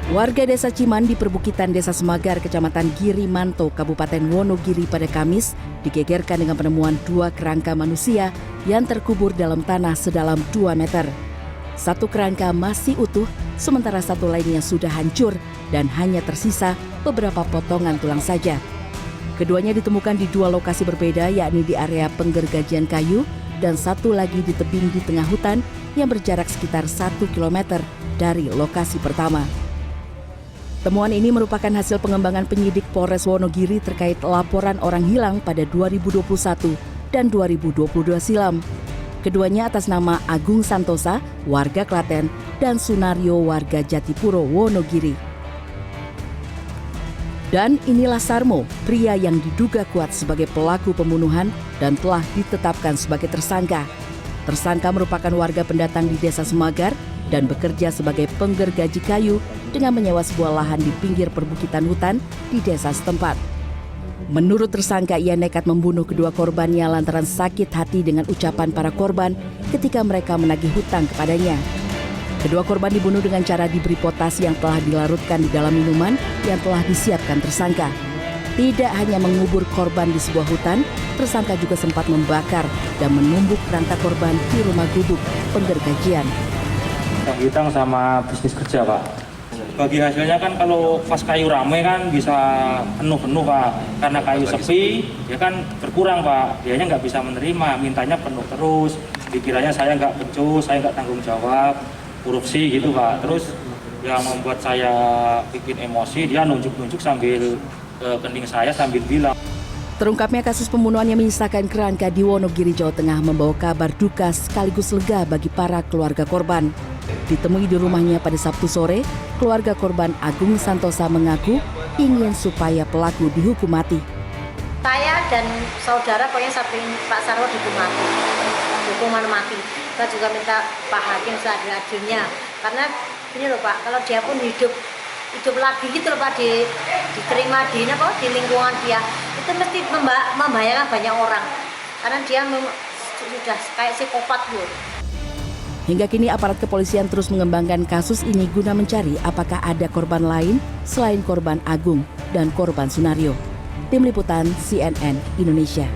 Warga Desa Ciman di perbukitan Desa Semagar, Kecamatan Girimanto, Kabupaten Wonogiri pada Kamis digegerkan dengan penemuan 2 kerangka manusia yang terkubur dalam tanah sedalam 2 meter. 1 kerangka masih utuh, sementara 1 lainnya sudah hancur dan hanya tersisa beberapa potongan tulang saja. Keduanya ditemukan di 2 lokasi berbeda, yakni di area penggergajian kayu dan 1 lagi di tebing di tengah hutan yang berjarak sekitar 1 km dari lokasi pertama. Temuan ini merupakan hasil pengembangan penyidik Polres Wonogiri terkait laporan orang hilang pada 2021 dan 2022 silam. Keduanya atas nama Agung Santosa, warga Klaten, dan Sunario, warga Jatipuro, Wonogiri. Dan inilah Sarmo, pria yang diduga kuat sebagai pelaku pembunuhan dan telah ditetapkan sebagai tersangka. Tersangka merupakan warga pendatang di Desa Semagar dan bekerja sebagai penggergaji kayu dengan menyewa sebuah lahan di pinggir perbukitan hutan di desa setempat. Menurut tersangka, ia nekat membunuh kedua korbannya lantaran sakit hati dengan ucapan para korban ketika mereka menagih hutang kepadanya. Kedua korban dibunuh dengan cara diberi potasi yang telah dilarutkan di dalam minuman yang telah disiapkan tersangka. Tidak hanya mengubur korban di sebuah hutan, tersangka juga sempat membakar dan menumbuk kerangka korban di rumah gubuk penggergajian. Hutang sama bisnis kerja, Pak. Bagi hasilnya kan kalau pas kayu ramai kan bisa penuh Pak. Karena kayu sepi, ya kan berkurang Pak. Dianya nggak bisa menerima, mintanya penuh terus. Dikiranya saya nggak becus, saya nggak tanggung jawab, korupsi gitu Pak. Terus yang membuat saya bikin emosi, dia nunjuk-nunjuk sambil kening saya sambil bilang. Terungkapnya kasus pembunuhan yang menyisakan kerangka di Wonogiri, Jawa Tengah membawa kabar duka sekaligus lega bagi para keluarga korban. Ditemui di rumahnya pada Sabtu sore, keluarga korban Agung Santosa mengaku ingin supaya pelaku dihukum mati. Saya dan saudara pokoknya sampai Pak Sarwo dihukum mati, hukuman mati. Kita juga minta Pak Hakim seadil-adilnya, karena ini loh Pak, kalau dia pun hidup lagi gitu loh Pak, diterima di lingkungan dia, itu mesti membahayakan banyak orang, karena dia sudah kayak psikopat loh. Hingga kini aparat kepolisian terus mengembangkan kasus ini guna mencari apakah ada korban lain selain korban Agung dan korban Sunario. Tim Liputan CNN Indonesia.